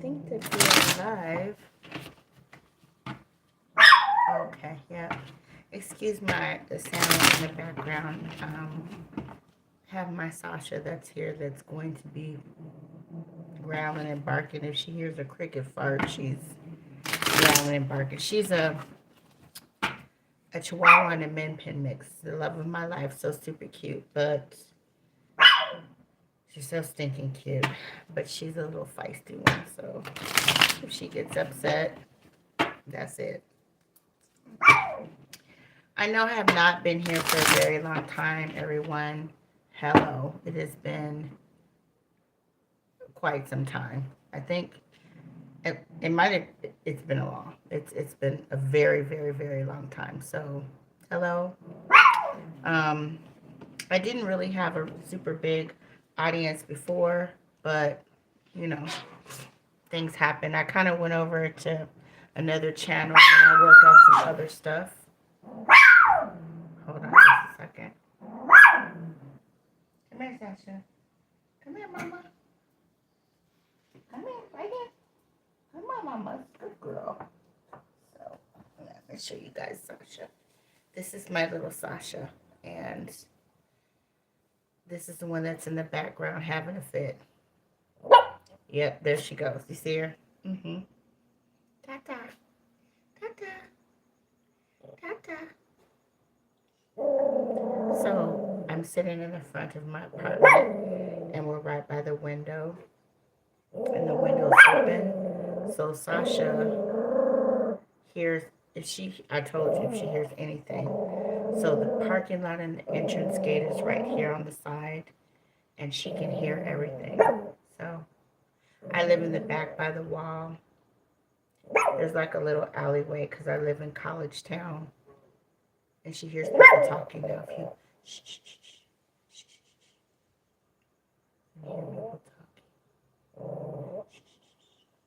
think that we're live. Okay, yeah. Excuse the sound in the background. Have my Sasha that's here that's going to be growling and barking. If she hears a cricket fart, she's growling and barking. She's a Chihuahua and a Min Pin mix. The love of my life. So super cute, but she's so stinking cute. But she's a little feisty one. So if she gets upset, that's it. I know I have not been here for a very long time, everyone. Hello. It has been quite some time. I think it might have, it's been a long, it's been a very, very, very long time. So, hello. Um, I didn't really have a super big audience before, but, you know, things happen. I kind of went over to another channel and I worked on some other stuff. Hold on just a second. Come here, Sasha. Come here, Mama. Come here, right here. Come on, Mama. Good girl. So, let me show you guys Sasha. This is my little Sasha. And this is the one that's in the background having a fit. Yep, there she goes. You see her? Mm-hmm. Ta-ta. Ta-ta. Ta-ta. So, I'm sitting in the front of my apartment, and we're right by the window, and the window's open. So, Sasha hears, I told you, if she hears anything. So, the parking lot and the entrance gate is right here on the side, and she can hear everything. So, I live in the back by the wall. There's like a little alleyway because I live in College Town. And she hears people talking now. If you shh, shh, shh, shh, shh, shh. You hear people talking. Shh, shh, shh, shh.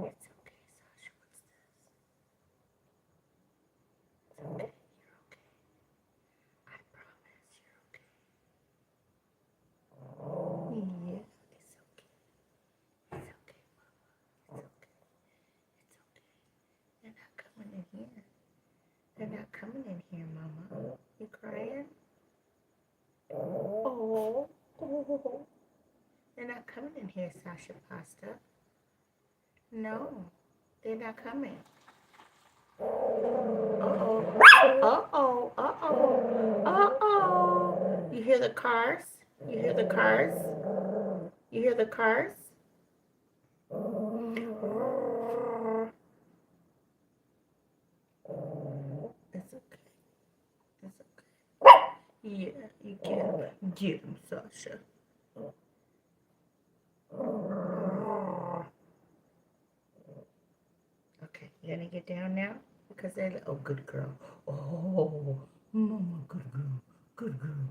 It's okay. It's okay. It's okay, Sasha. What's this? It's okay. You're okay. I promise you're okay. Yeah, it's okay. It's okay, Mama. It's okay. It's okay. They're not coming in here. They're not coming in here, Mama. You crying? Oh, oh. They're not coming in here, Sasha Pasta. No, they're not coming. Uh-oh. Uh-oh. Uh-oh. Uh-oh. You hear the cars? You hear the cars? You hear the cars? It's okay. It's okay. Yeah, you can get him, Sasha. Okay, you gonna get down now? Because they're, oh, good girl. Oh, Mama, good girl. Good girl.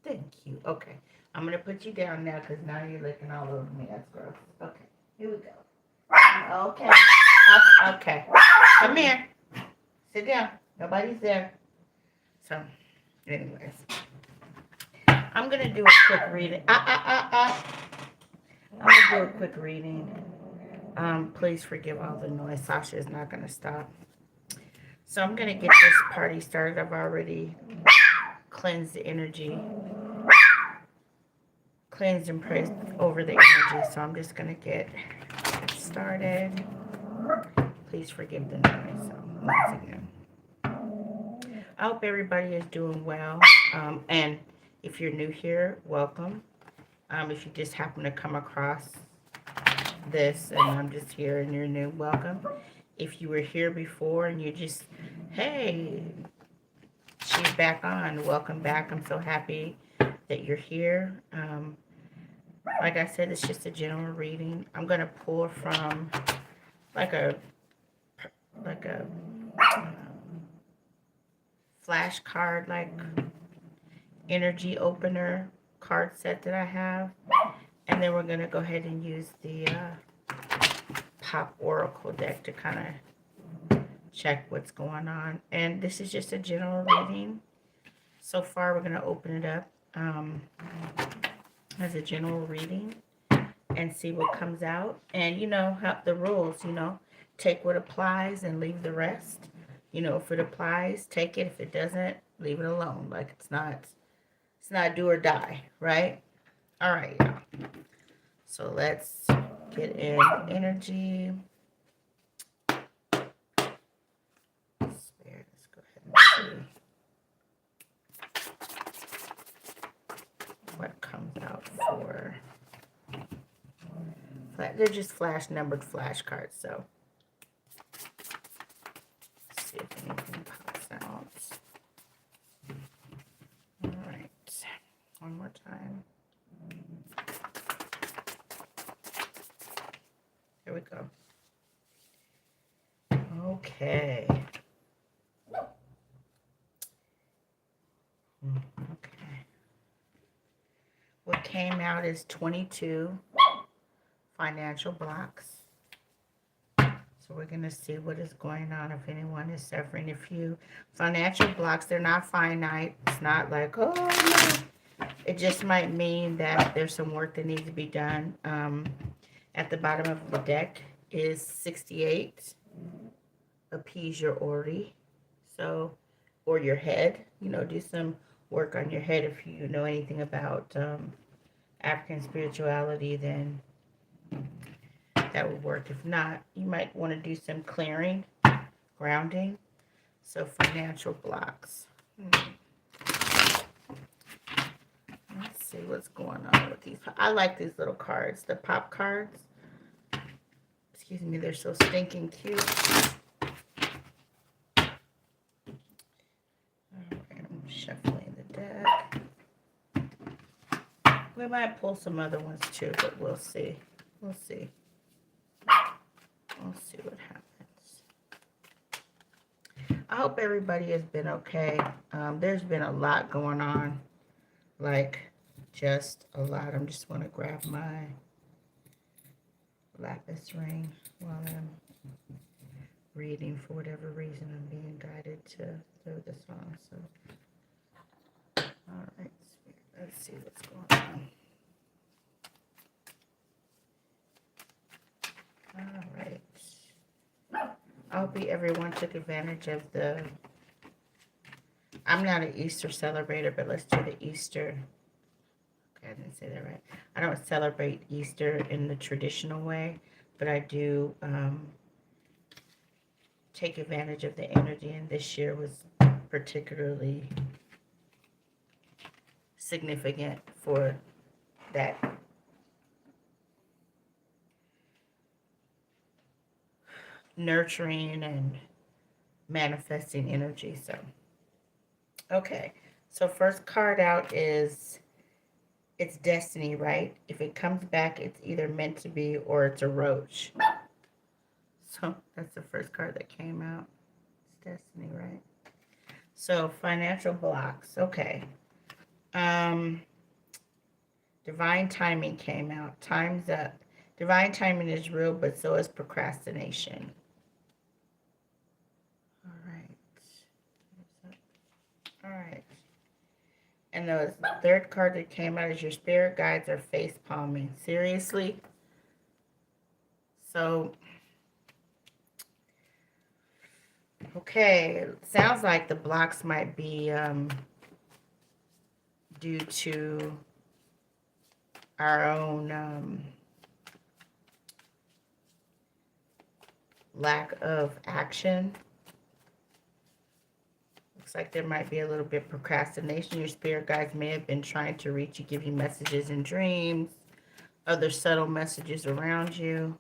Thank you. Okay, I'm gonna put you down now because now you're licking all over me. That's gross. Okay, here we go. Okay. Up, okay. Come here. Sit down. Nobody's there. So, anyways, I'm gonna do a quick reading. I'm gonna do a quick reading. Please forgive all the noise. Sasha is not gonna stop. So I'm gonna get this party started. I've already cleansed the energy, cleansed and prayed over the energy. So I'm just gonna get started. Please forgive the noise. So once again, I hope everybody is doing well. And if you're new here, welcome. If you just happen to come across this and I'm just here and you're new, welcome. If you were here before and you just, hey, she's back on, welcome back. I'm so happy that you're here. Like I said, it's just a general reading. I'm going to pull from like a flashcard, like energy opener card set that I have. And then we're going to go ahead and use the Pop Oracle deck to kind of check what's going on. And this is just a general reading. So far, we're going to open it up as a general reading and see what comes out. And have the rules, take what applies and leave the rest. If it applies, take it. If it doesn't, leave it alone. Like it's not do or die, right? All right, y'all. So let's get in energy. Spirit, let's go ahead and see what comes out for. They're just flash numbered flashcards, so let's see if anything pops out. All right, one more time. Here we go. Okay. Okay. What came out is 22 financial blocks. So we're going to see what is going on, if anyone is suffering. If you financial blocks, they're not finite. It's not like, oh, no. It just might mean that there's some work that needs to be done. At the bottom of the deck is 68. Appease your Ori. So, or your head. Do some work on your head. If you know anything about African spirituality, then that would work. If not, you might want to do some clearing, grounding. So financial blocks. Let's see what's going on with these. I like these little cards, the pop cards. Excuse me, they're so stinking cute. All right, I'm shuffling the deck. We might pull some other ones too, but we'll see. We'll see. We'll see what happens. I hope everybody has been okay. There's been a lot going on. Like, just a lot. I'm just want to grab my lapis ring while I'm reading. For whatever reason, I'm being guided to throw this on. So, all right. Let's see what's going on. All right. I hope everyone took advantage of the... I'm not an Easter celebrator, but let's do the Easter. Okay, I didn't say that right. I don't celebrate Easter in the traditional way, but I do take advantage of the energy, and this year was particularly significant for that nurturing and manifesting energy. So, okay. So first card out is, it's destiny, right? If it comes back, it's either meant to be or it's a roach. So that's the first card that came out. It's destiny, right? So financial blocks. Okay. Divine timing came out. Time's up. Divine timing is real, but so is procrastination. All right. All right. And the third card that came out is your spirit guides are face palming. Seriously? So, okay. It sounds like the blocks might be due to our own lack of action. Looks like there might be a little bit of procrastination. Your spirit guides may have been trying to reach you, give you messages in dreams, other subtle messages around you.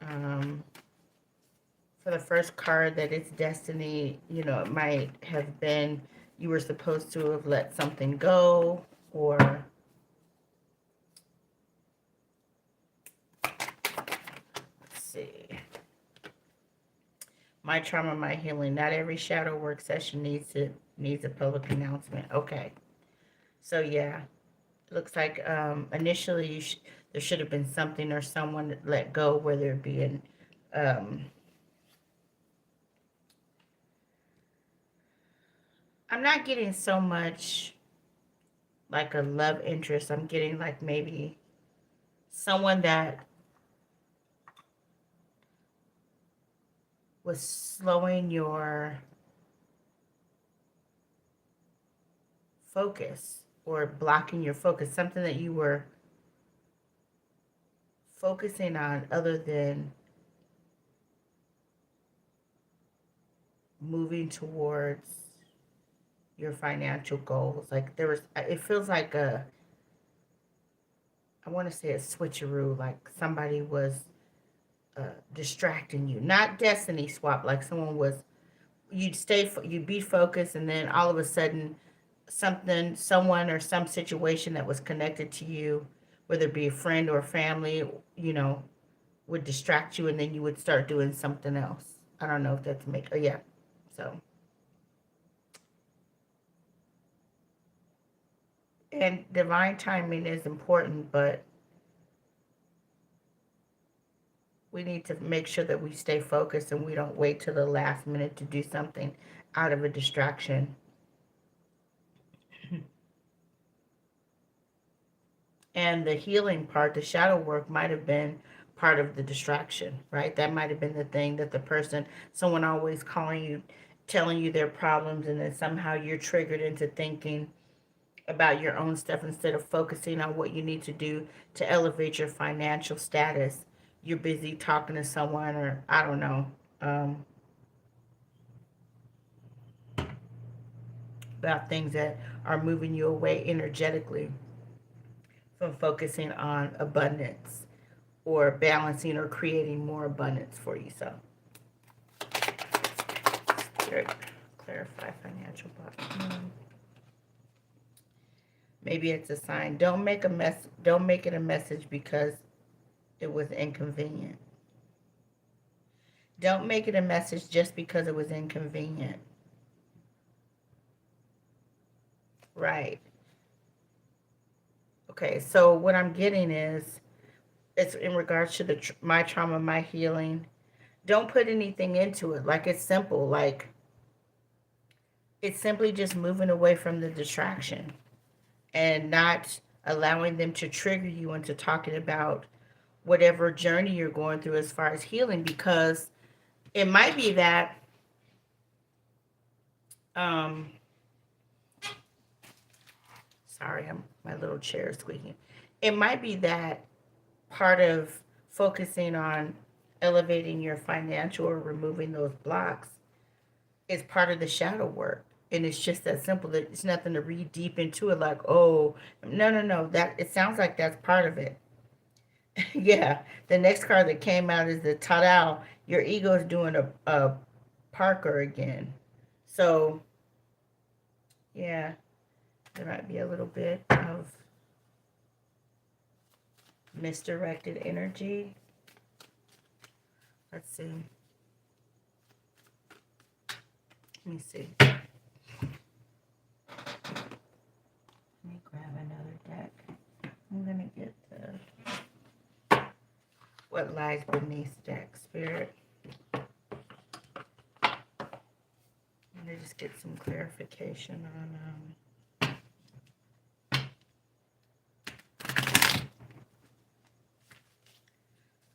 For the first card that it's destiny, it might have been you were supposed to have let something go, or let's see. My trauma, my healing. Not every shadow work session needs a public announcement. Okay. So yeah, it looks like initially there should have been something or someone that let go, whether it be an I'm not getting so much like a love interest. I'm getting like maybe someone that was slowing your focus or blocking your focus, something that you were focusing on other than moving towards your financial goals. Like there was, it feels like I want to say a switcheroo, like somebody was distracting you, not destiny swap, like someone was, you'd be focused, and then all of a sudden something, someone or some situation that was connected to you, whether it be a friend or family, you know, would distract you, and then you would start doing something else. I don't know if that's make, oh yeah. So, and divine timing is important, but we need to make sure that we stay focused and we don't wait till the last minute to do something out of a distraction. And the healing part, the shadow work, might have been part of the distraction, right? That might have been the thing that the person, someone always calling you, telling you their problems, and then somehow you're triggered into thinking about your own stuff instead of focusing on what you need to do to elevate your financial status. You're busy talking to someone, or I don't know, about things that are moving you away energetically from focusing on abundance or balancing or creating more abundance for you. So, Spirit, clarify financial block. Maybe it's a sign. Don't make a mess. Don't make it a message because it was inconvenient. Don't make it a message just because it was inconvenient. Right. Okay. So what I'm getting is, it's in regards to the my trauma, my healing. Don't put anything into it. Like it's simple. Like it's simply just moving away from the distraction and not allowing them to trigger you into talking about whatever journey you're going through as far as healing, because it might be that um sorry, my little chair is squeaking. It might be that part of focusing on elevating your financial or removing those blocks is part of the shadow work. And it's just that simple. It's nothing to read deep into it like, oh, no, no, no. That it sounds like that's part of it. Yeah. The next card that came out is the Tadao. Your ego is doing a Parker again. So, yeah, there might be a little bit of misdirected energy. Let's see. Let me see. Let me grab another deck. I'm going to get the What Lies Beneath deck, Spirit. I'm going to just get some clarification on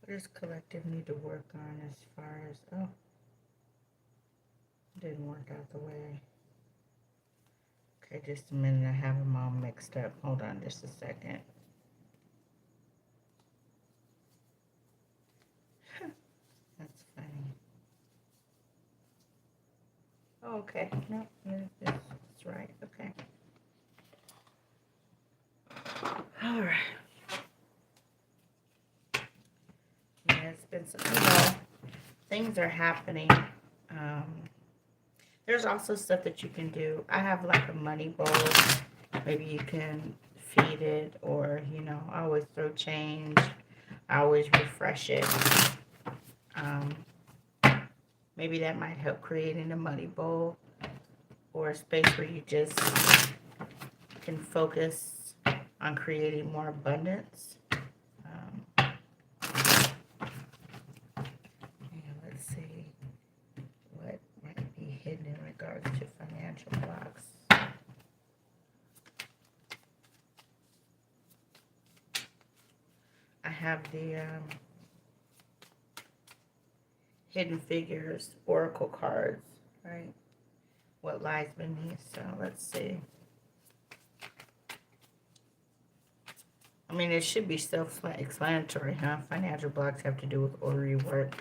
what does collective need to work on as far as, oh, didn't work out the way. Okay, just a minute. I have them all mixed up. Hold on just a second. That's funny. Oh, okay. No, that's right. Okay. All right. Yeah, it's been some, things are happening. Um, there's also stuff that you can do. I have like a money bowl. Maybe you can feed it, or, I always throw change. I always refresh it. Um, maybe that might help creating a money bowl or a space where you just can focus on creating more abundance. Let's see what might be hidden in it. regards to financial blocks. I have the Hidden Figures Oracle cards, right? What lies beneath. So let's see. I mean, it should be self-explanatory, huh? Financial blocks have to do with orderly work.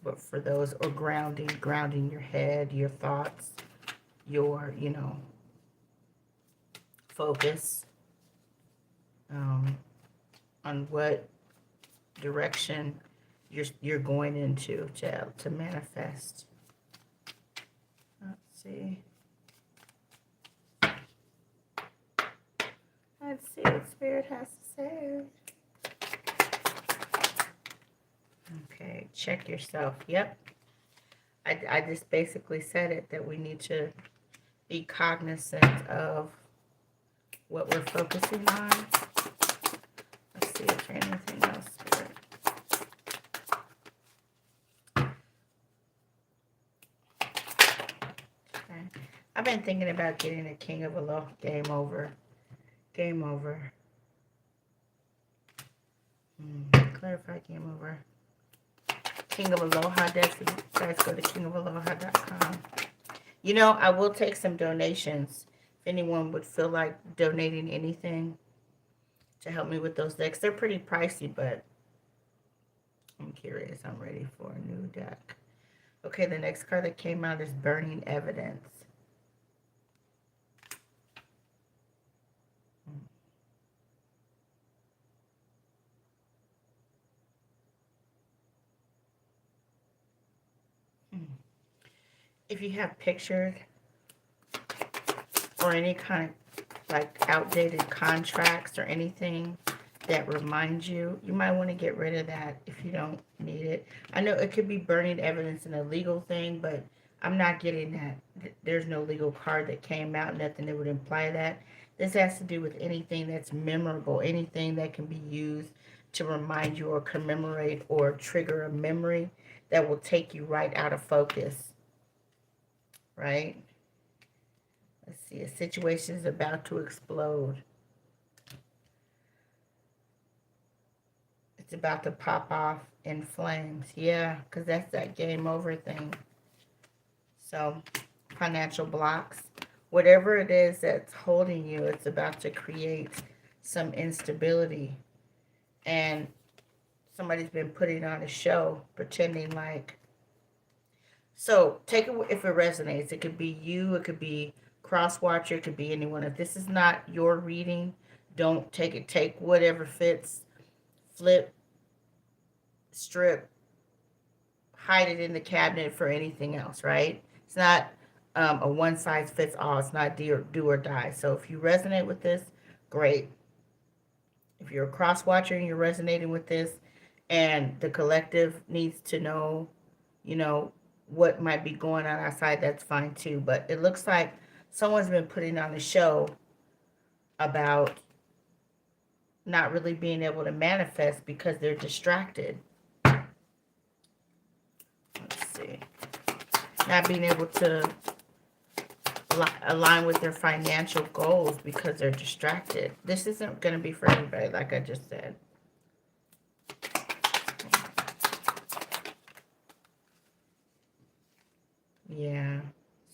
But for those, or grounding your head, your thoughts, your, focus on what direction you're going into to manifest. Let's see. Let's see what Spirit has to say. Okay, check yourself. Yep. I just basically said it, that we need to be cognizant of what we're focusing on. Let's see if there's anything else, Spirit. Okay. I've been thinking about getting a King of Aloha. Game over. Game over. Clarify game over. King of Aloha. Guys, go to kingofaloha.com. You know, I will take some donations. If anyone would feel like donating anything to help me with those decks. They're pretty pricey, but I'm curious. I'm ready for a new deck. Okay, the next card that came out is Burning Evidence. If you have pictures or any kind of like outdated contracts or anything that reminds you, you might want to get rid of that if you don't need it. I know it could be burning evidence in a legal thing, but I'm not getting that. There's no legal card that came out, nothing that would imply that. This has to do with anything that's memorable, anything that can be used to remind you or commemorate or trigger a memory that will take you right out of focus. Right? Let's see. A situation is about to explode. It's about to pop off in flames. Yeah, because that's that game over thing. So, financial blocks. Whatever it is that's holding you, it's about to create some instability. And somebody's been putting on a show, pretending like... So, take it if it resonates. It could be you, it could be cross-watcher, it could be anyone. If this is not your reading, don't take it. Take whatever fits, flip, strip, hide it in the cabinet for anything else, right? It's not a one-size-fits-all. It's not do or die. So if you resonate with this, great. If you're a cross-watcher and you're resonating with this, and the collective needs to know, what might be going on outside, that's fine too. But it looks like someone's been putting on a show about not really being able to manifest because they're distracted. Let's see. Not being able to align with their financial goals because they're distracted. This isn't going to be for everybody, like I just said. Yeah.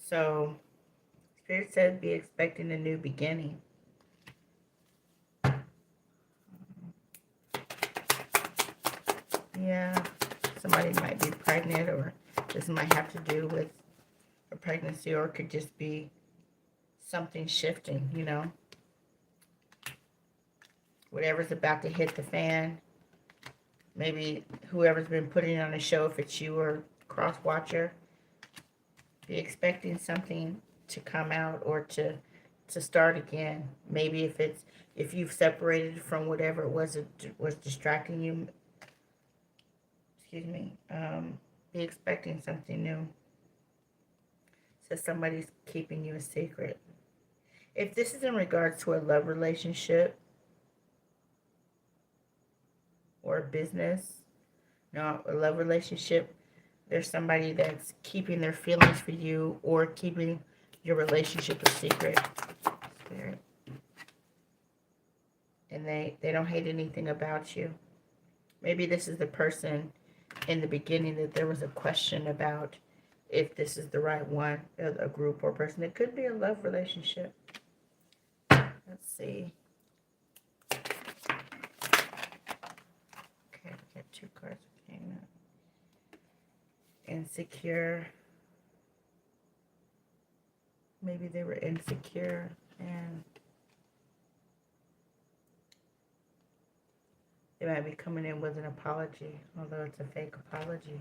So, Spirit said be expecting a new beginning. Yeah. Somebody might be pregnant, or this might have to do with a pregnancy, or it could just be something shifting, Whatever's about to hit the fan. Maybe whoever's been putting on a show, if it's you or cross-watcher, be expecting something to come out or to start again. Maybe if you've separated from whatever it was distracting you, be expecting something new. So somebody's keeping you a secret. If this is in regards to a love relationship or a business, no, a love relationship, There's somebody that's keeping their feelings for you or keeping your relationship a secret. Spirit. And they don't hate anything about you. Maybe this is the person in the beginning that there was a question about if this is the right one, a group or person. It could be a love relationship. Let's see. Okay, we got 2 cards that came up. Insecure. Maybe they were insecure and they might be coming in with an apology, although it's a fake apology.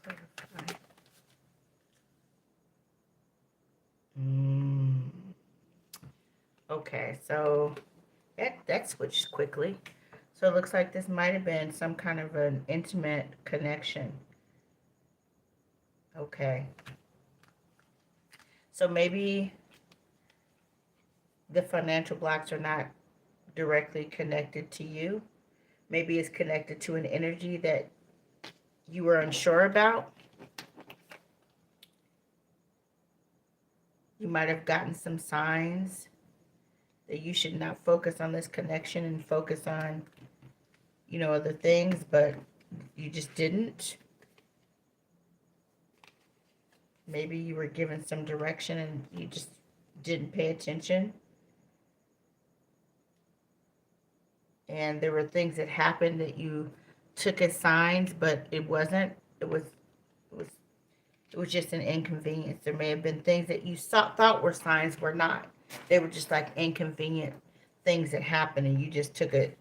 Clarify. Okay, so that switched quickly. So it looks like this might have been some kind of an intimate connection. Okay. So maybe the financial blocks are not directly connected to you. Maybe it's connected to an energy that you were unsure about. You might have gotten some signs that you should not focus on this connection and focus on, other things, but you just didn't. Maybe you were given some direction and you just didn't pay attention. And there were things that happened that you took as signs, but it wasn't. It was just an inconvenience. There may have been things that you thought were signs, were not. They were just like inconvenient things that happened, and you just took it,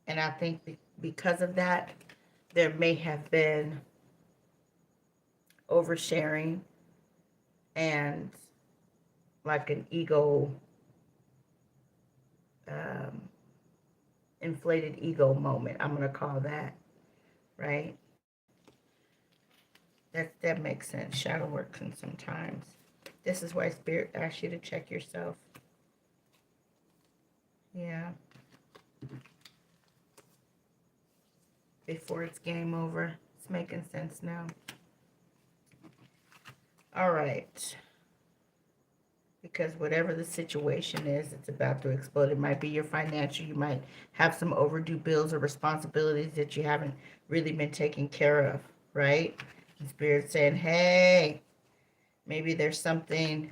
And I think because of that, there may have been oversharing and like an ego, inflated ego moment. I'm going to call that, right? That makes sense. Shadow works in sometimes. This is why Spirit asks you to check yourself. Yeah. Before it's game over. It's making sense now. All right. Because whatever the situation is, it's about to explode. It might be your financial. You might have some overdue bills or responsibilities that you haven't really been taking care of, right? And Spirit's saying, hey, maybe there's something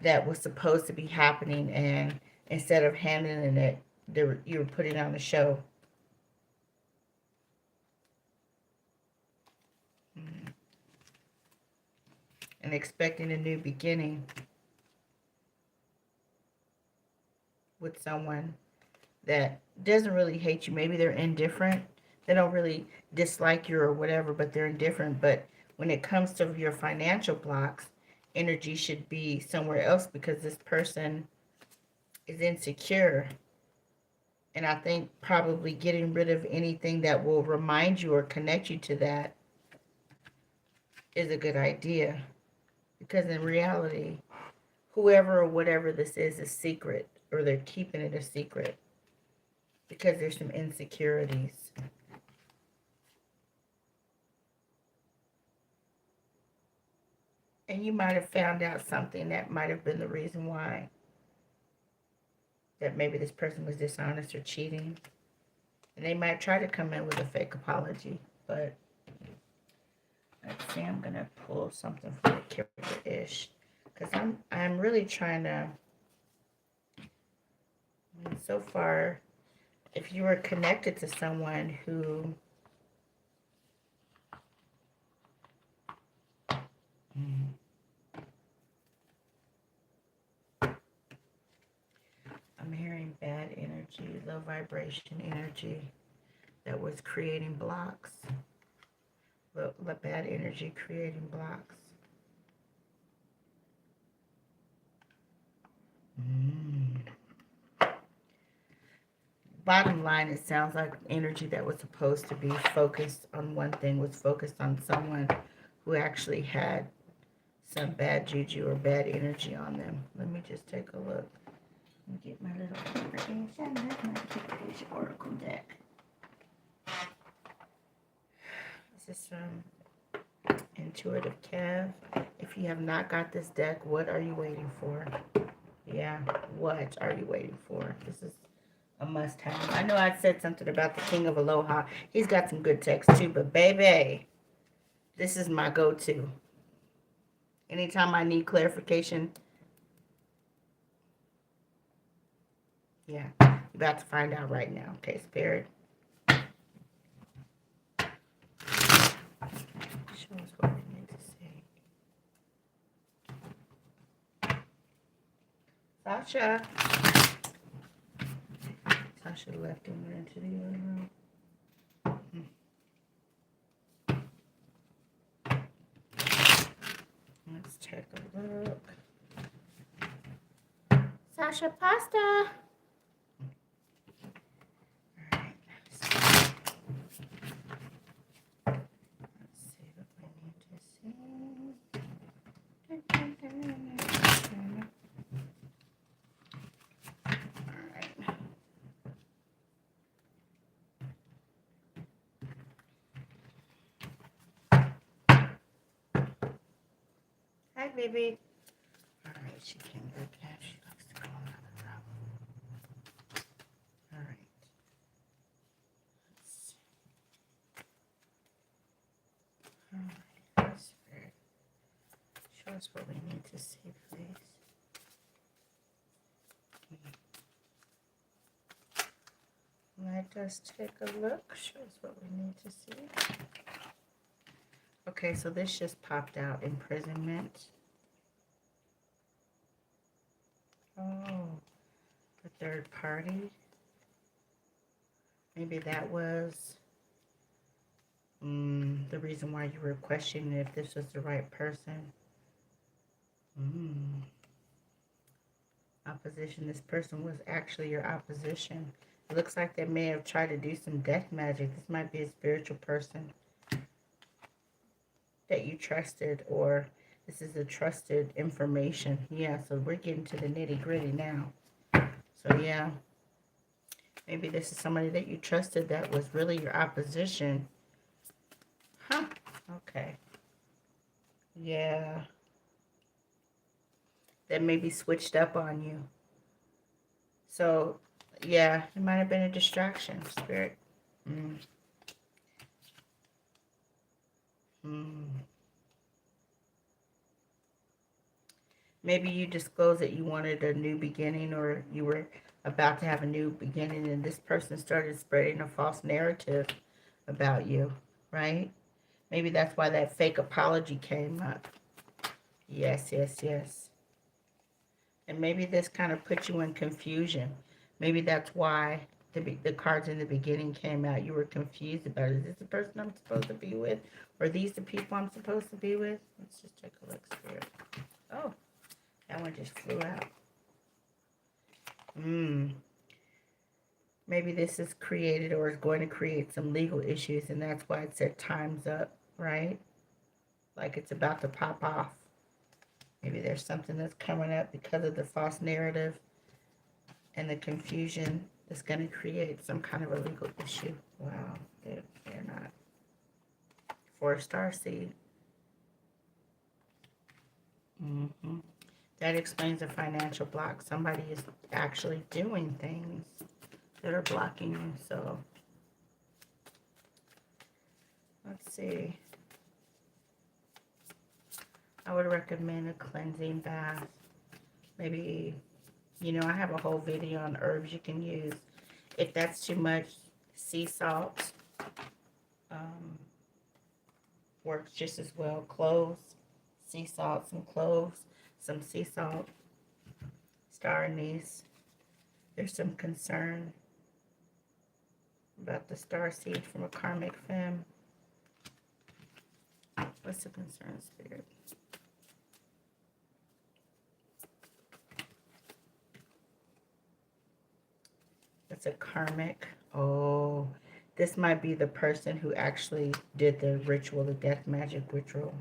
that was supposed to be happening, and instead of handling it, you were putting on a show. And expecting a new beginning with someone that doesn't really hate you. Maybe they're indifferent. They don't really dislike you or whatever, but they're indifferent. But when it comes to your financial blocks, energy should be somewhere else because this person is insecure. And I think probably getting rid of anything that will remind you or connect you to that is a good idea. Because in reality, whoever or whatever this is secret, or they're keeping it a secret because there's some insecurities. And you might have found out something that might have been the reason why. That maybe this person was dishonest or cheating. And they might try to come in with a fake apology. But let's see, I'm going to pull something from the Kipper-ish. Because I'm really trying to... So far, if you were connected to someone who... I'm hearing bad energy, low vibration energy that was creating blocks. Bad energy creating blocks. bottom line, it sounds like energy that was supposed to be focused on one thing was focused on someone who actually had some bad juju or bad energy on them. Let me just take a look. Let me get my little information. That's my Kiddish Oracle deck. This is from Intuitive Kev. If you have not got this deck, what are you waiting for? Yeah, what are you waiting for? This is a must-have. I know I said something about the King of Aloha. He's got some good text too, but baby, this is my go-to. Anytime I need clarification, yeah, you're about to find out right now. Okay, Spirit. Show us what we need to say. Sasha. Sasha left and went into the other room. Let's take a look. Sasha Pasta. Alright, let's see what we need to see. Alright. Hi, baby. Alright, she came back out. She likes to go in the room. Alright. Let's see. Alright, Spirit. Show us what we need to see, please. Let us take a look. Show us what we need to see. Okay, so this just popped out. Imprisonment. Oh, the third party. Maybe that was the reason why you were questioning if this was the right person. Opposition. This person was actually your opposition. It looks like they may have tried to do some death magic. This might be a spiritual person that you trusted, or this is a trusted information. Yeah, so we're getting to the nitty-gritty now. So yeah, maybe this is somebody that you trusted that was really your opposition. Huh, okay. Yeah. That maybe switched up on you. So, yeah, it might have been a distraction, Spirit. Maybe you disclosed that you wanted a new beginning, or you were about to have a new beginning, and this person started spreading a false narrative about you, right? Maybe that's why that fake apology came up. Yes, yes, yes. And maybe this kind of put you in confusion. Maybe that's why the cards in the beginning came out. You were confused about, is this the person I'm supposed to be with? Or are these the people I'm supposed to be with? Let's just take a look, Spirit. Oh, that one just flew out. Maybe this is created or is going to create some legal issues, and that's why it said time's up, right? Like it's about to pop off. Maybe there's something that's coming up because of the false narrative and the confusion that's going to create some kind of a legal issue. Wow, they're not. 4-star seed. That explains the financial block. Somebody is actually doing things that are blocking you. So let's see. I would recommend a cleansing bath. Maybe, you know, I have a whole video on herbs you can use. If that's too much, sea salt works just as well. Cloves, sea salt, some cloves, some sea salt. Star anise. There's some concern about the star seed from a karmic femme. What's the concern, Spirit? The It's a karmic. Oh, this might be the person who actually did the ritual, the death magic ritual.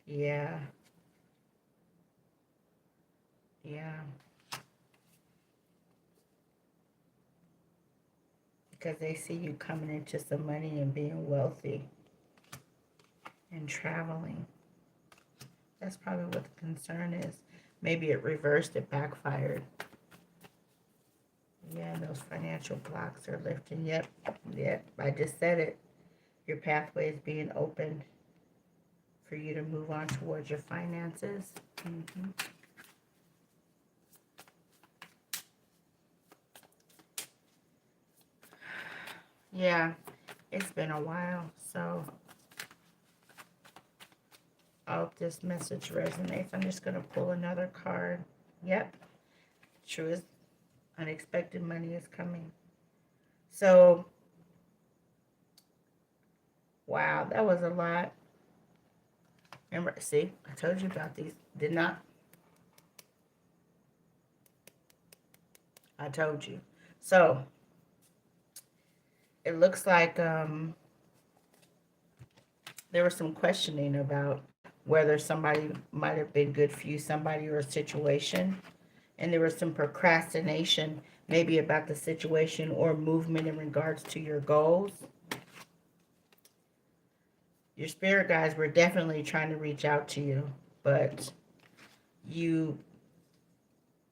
Yeah. Yeah. Because they see you coming into some money and being wealthy and traveling. That's probably what the concern is. Maybe it reversed, it backfired. Yeah, those financial blocks are lifting. Yep. Yep. I just said it. Your pathway is being opened for you to move on towards your finances. Mm-hmm. Yeah, it's been a while, so I hope this message resonates. I'm just going to pull another card. Yep, true as unexpected money is coming. So, wow, that was a lot. Remember, see, I told you about these. Did not? I told you. So, it looks like there was some questioning about whether somebody might have been good for you, somebody or a situation. And there was some procrastination, maybe about the situation or movement in regards to your goals. Your spirit guides were definitely trying to reach out to you, but you,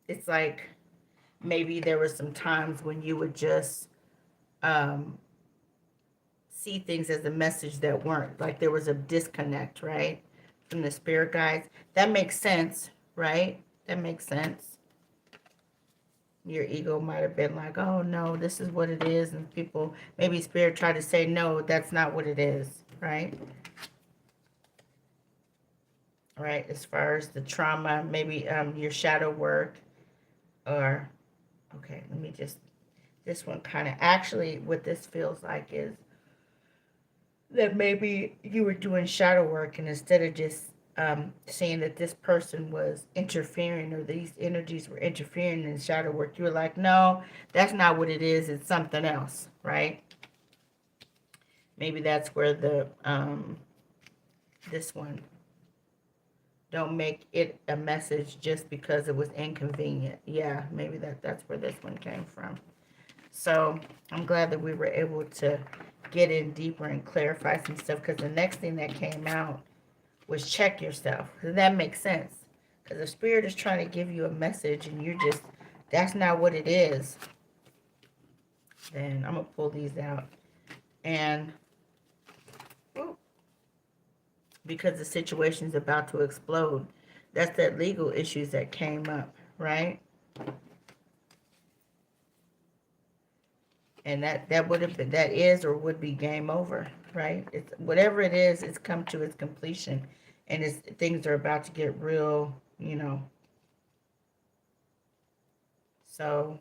it's like maybe there were some times when you would just um, see things as a message that weren't. Like there was a disconnect, right? From the spirit guides. That makes sense, right? That makes sense. Your ego might have been like, oh no, this is what it is. And people, maybe spirit tried to say, no, that's not what it is, right? Right, as far as the trauma, maybe your shadow work, or, okay, let me just, this one kind of, actually what this feels like is that maybe you were doing shadow work, and instead of just saying that this person was interfering or these energies were interfering in shadow work, you were like, no, that's not what it is, it's something else, right? Maybe that's where the this one, don't make it a message just because it was inconvenient. Yeah, maybe that's where this one came from. So I'm glad that we were able to get in deeper and clarify some stuff, because the next thing that came out was check yourself. Because that makes sense. Because the spirit is trying to give you a message and you're just, that's not what it is. Then I'm going to pull these out. And because the situation is about to explode, that's that legal issues that came up, right? And that would have been, that is or would be game over, right? It's whatever it is, it's come to its completion, and it's, things are about to get real, you know. So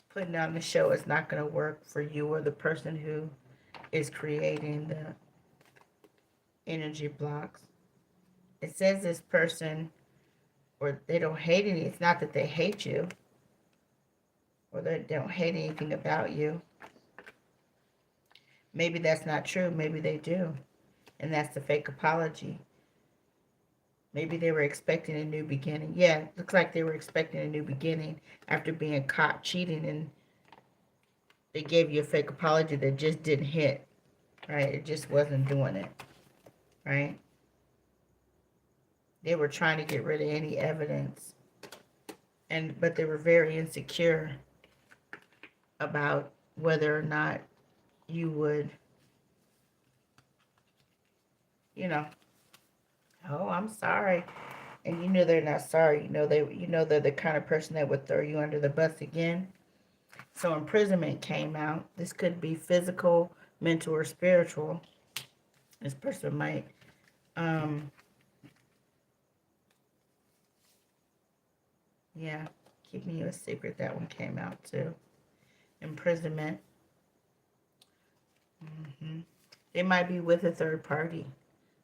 putting on the show is not going to work for you or the person who is creating the energy blocks. It says this person, or they don't hate any. It's not that they hate you, or they don't hate anything about you. Maybe that's not true. Maybe they do, and that's the fake apology. Maybe they were expecting a new beginning. Yeah, looks like they were expecting a new beginning after being caught cheating, and they gave you a fake apology that just didn't hit, right? It just wasn't doing it, right? They were trying to get rid of any evidence, but they were very insecure about whether or not you would, you know, oh, I'm sorry. And you know they're not sorry. You know they're the kind of person that would throw you under the bus again. So imprisonment came out. This could be physical, mental, or spiritual. This person might, yeah, keeping you a secret. That one came out too. Imprisonment. hmm They might be with a third party.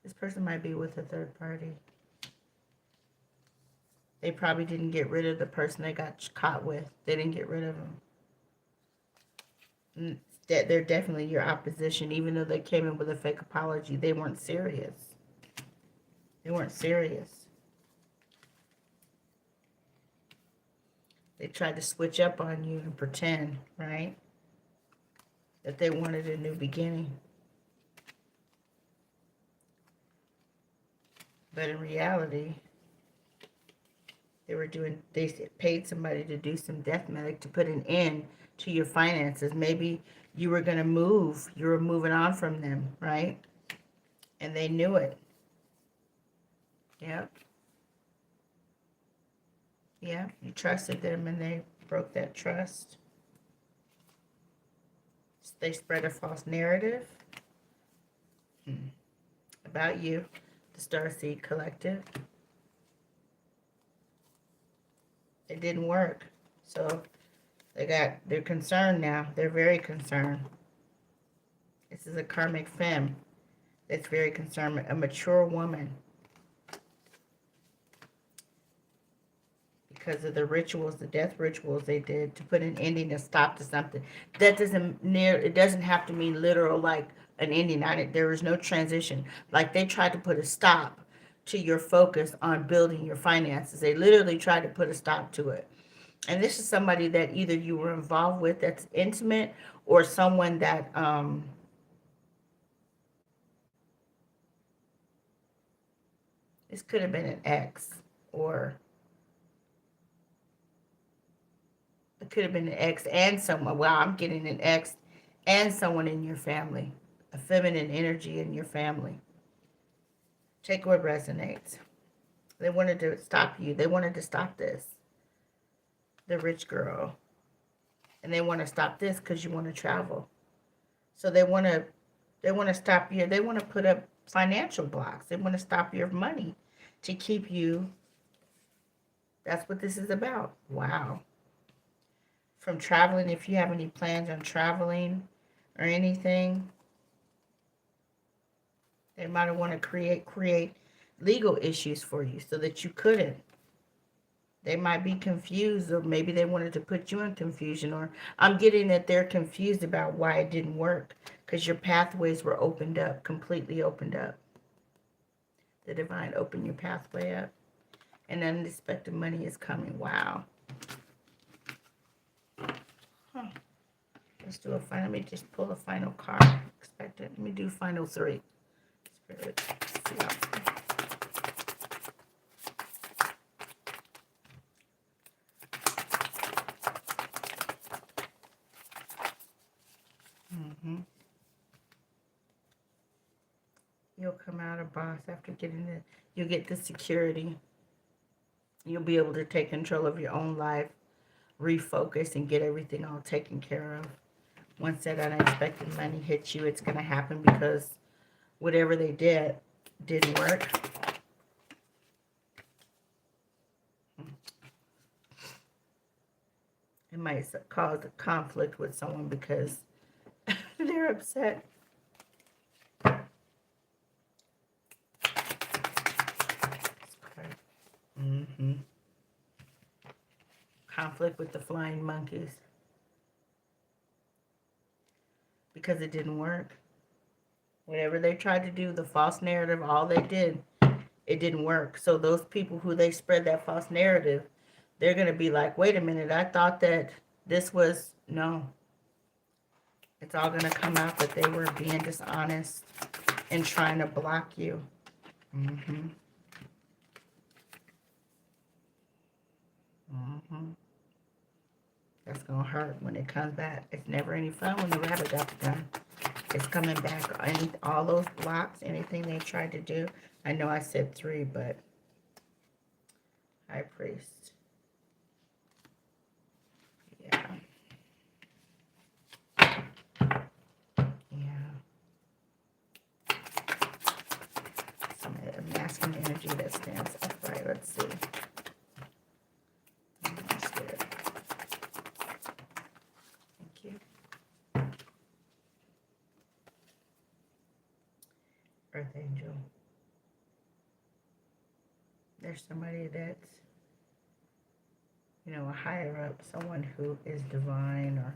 This person might be with a third party. They probably didn't get rid of the person they got caught with. They didn't get rid of them. That they're definitely your opposition, even though they came in with a fake apology. They weren't serious. They weren't serious. They tried to switch up on you and pretend, right, that they wanted a new beginning. But in reality, they paid somebody to do some death medic to put an end to your finances. Maybe you were going to move. You were moving on from them, right? And they knew it. Yep. Yeah, you trusted them and they broke that trust. They spread a false narrative about you, the Starseed Collective. It didn't work. So they're concerned now. They're very concerned. This is a karmic femme that's very concerned, a mature woman. Because of the rituals, the death rituals they did to put an ending, a stop to something. That it doesn't have to mean literal like an ending on it. There was no transition. Like they tried to put a stop to your focus on building your finances. They literally tried to put a stop to it. And this is somebody that either you were involved with that's intimate, or someone that this could have been an ex, or it could have been an ex and someone. Wow, I'm getting an ex and someone in your family. A feminine energy in your family. Take what resonates. They wanted to stop you. They wanted to stop this. The rich girl. And they want to stop this because you want to travel. So they want to stop you. They want to put up financial blocks. They want to stop your money to keep you. That's what this is about. Wow. From traveling, if you have any plans on traveling or anything, they might want to create legal issues for you so that you couldn't. They might be confused, or maybe they wanted to put you in confusion, or I'm getting that they're confused about why it didn't work because your pathways were opened up, completely opened up. The divine opened your pathway up, and unexpected money is coming. Wow. Huh. Let's do a final. Let me just pull a final card. Expected. Let me do final 3. Spirit. See how. You'll come out a boss after getting it. You'll get the security. You'll be able to take control of your own life, refocus, and get everything all taken care of. Once that unexpected money hits you, it's going to happen because whatever they did didn't work. It might cause a conflict with someone because they're upset. Conflict with the flying monkeys. Because it didn't work. Whatever they tried to do, the false narrative, all they did, it didn't work. So those people who they spread that false narrative, they're going to be like, wait a minute, I thought that this was, no. It's all going to come out that they were being dishonest and trying to block you. That's going to hurt when it comes back. It's never any fun when the rabbit got the gun. It's coming back. All those blocks, anything they tried to do. I know I said 3, but High Priest. Yeah. Some masculine energy that stands upright. Let's see. Thank you. Earth Angel. There's somebody that's you know, a higher up, someone who is divine or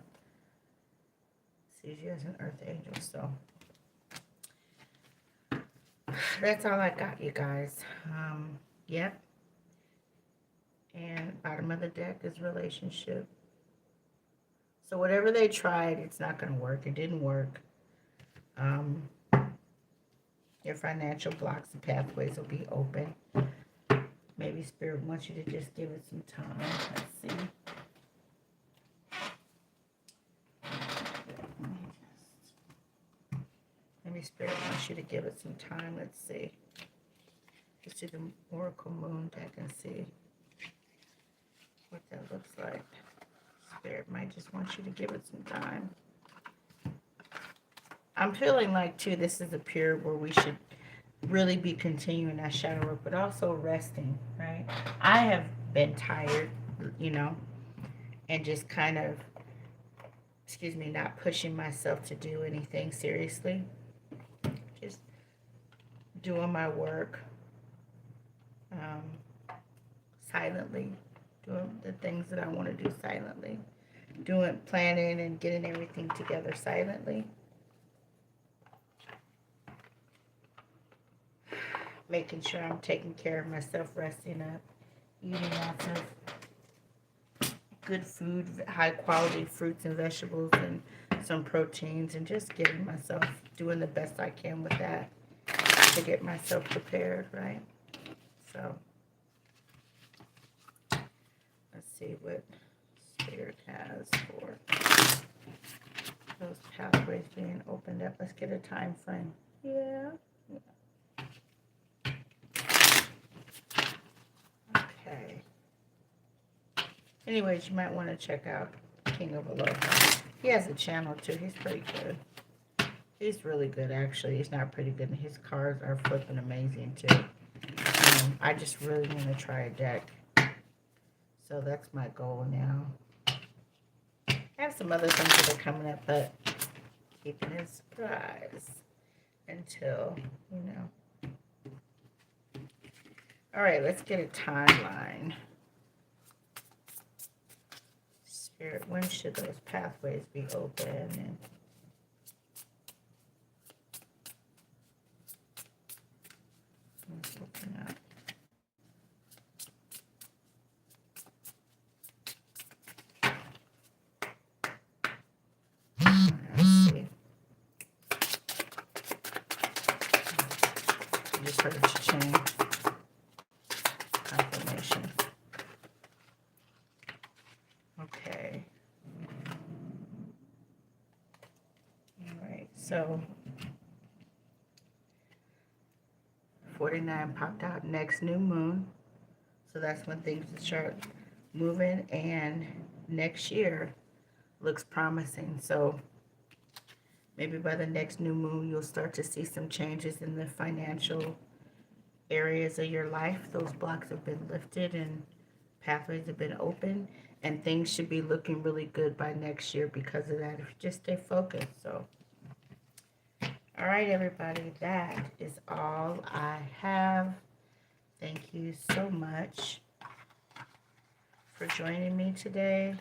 sees you as an earth angel. So that's all I got, you guys. Yep. And bottom of the deck is relationship. So whatever they tried, it's not going to work. It didn't work. Your financial blocks and pathways will be open. Maybe Spirit wants you to just give it some time. Let's see. Maybe Spirit wants you to give it some time. Let's see. Let's do the Oracle Moon deck and see what that looks like. Spirit might just want you to give it some time. I'm feeling like, too, this is a period where we should really be continuing that shadow work, but also resting, right? I have been tired, you know, and just kind of, excuse me, not pushing myself to do anything seriously. Just doing my work silently, doing the things that I want to do silently, planning and getting everything together silently. Making sure I'm taking care of myself, resting up, eating lots of good food, high quality fruits and vegetables and some proteins, and just getting myself, doing the best I can with that to get myself prepared, right? So let's see what Spirit has for those pathways being opened up. Let's get a time frame. Yeah. Okay. Anyways, you might want to check out King of Aloha. He has a channel too. He's pretty good. He's really good, actually. He's not pretty good. His cards are flipping amazing too. I just really want to try a deck. So that's my goal now. I have some other things that are coming up, but keeping it a surprise until, you know. All right, let's get a timeline. Spirit, when should those pathways be open? And let's open up. Let's see. I just heard it change. Confirmation. Okay. All right. So 49 popped out. Next new moon. So that's when things start moving, and next year looks promising. So maybe by the next new moon, you'll start to see some changes in the financial areas of your life. Those blocks have been lifted and pathways have been open, and things should be looking really good by next year because of that, if you just stay focused. So all right, everybody, that is all I have. Thank you so much for joining me today.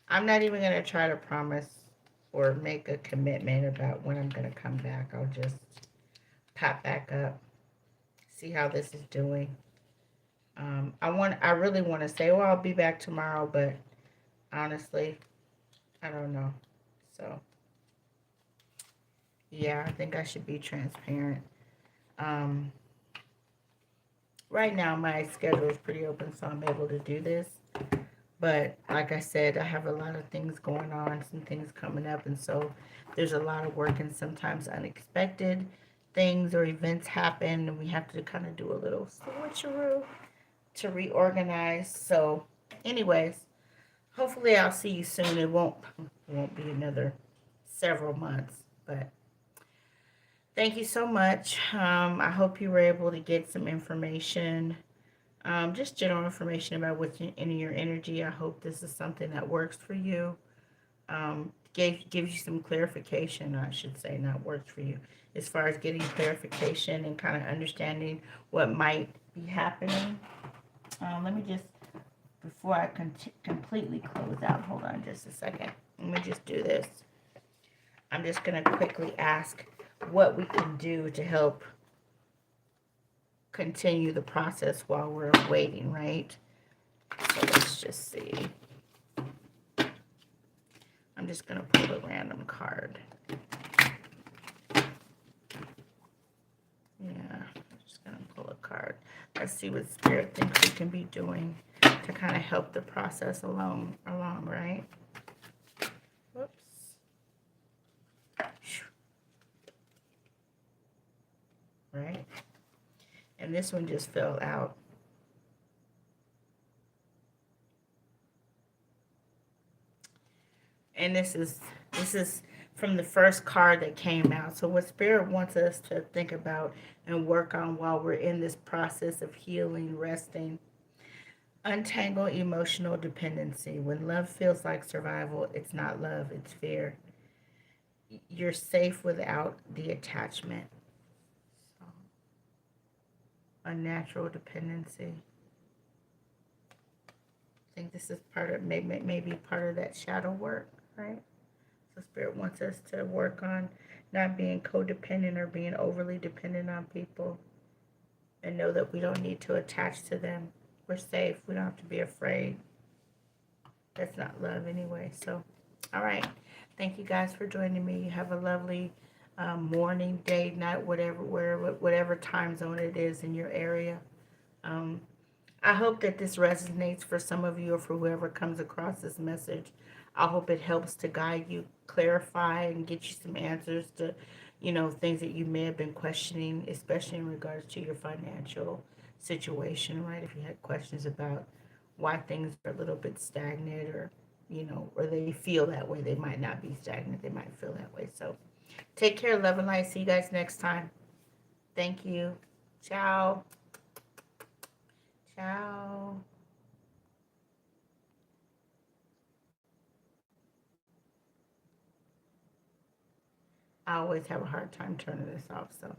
I'm not even going to try to promise or make a commitment about when I'm going to come back. I'll just pop back up, see how this is doing. I really want to say, well, I'll be back tomorrow, but honestly, I don't know. So yeah, I think I should be transparent. Right now my schedule is pretty open, so I'm able to do this. But like I said, I have a lot of things going on, some things coming up, and so there's a lot of work, and sometimes unexpected things or events happen, and we have to kind of do a little switcheroo to reorganize. So anyways, hopefully I'll see you soon. It won't be another several months, but thank you so much. I hope you were able to get some information, just general information about what's in your energy. I hope this is something that works for you. Gives you some clarification, I should say, not works for you, as far as getting clarification and kind of understanding what might be happening. Let me just before I completely close out, hold on just a second. Let me just do this. I'm just going to quickly ask what we can do to help continue the process while we're waiting, right? So let's just see. I'm just going to pull a random card. Yeah, I'm just going to pull a card. Let's see what Spirit thinks we can be doing to kind of help the process along, right? Whoops. Right? And this one just fell out. And this is from the first card that came out. So what Spirit wants us to think about and work on while we're in this process of healing, resting. Untangle emotional dependency. When love feels like survival, it's not love, it's fear. You're safe without the attachment. So, unnatural dependency. I think this is part of maybe part of that shadow work, right? So Spirit wants us to work on not being codependent or being overly dependent on people, and know that we don't need to attach to them. We're safe. We don't have to be afraid. That's not love anyway. So, all right. Thank you guys for joining me. You have a lovely morning, day, night, whatever time zone it is in your area. I hope that this resonates for some of you or for whoever comes across this message. I hope it helps to guide you, clarify, and get you some answers to, things that you may have been questioning, especially in regards to your financial situation, right? If you had questions about why things are a little bit stagnant or they feel that way, they might not be stagnant. They might feel that way. So take care, love and light. See you guys next time. Thank you. Ciao. Ciao. I always have a hard time turning this off, so.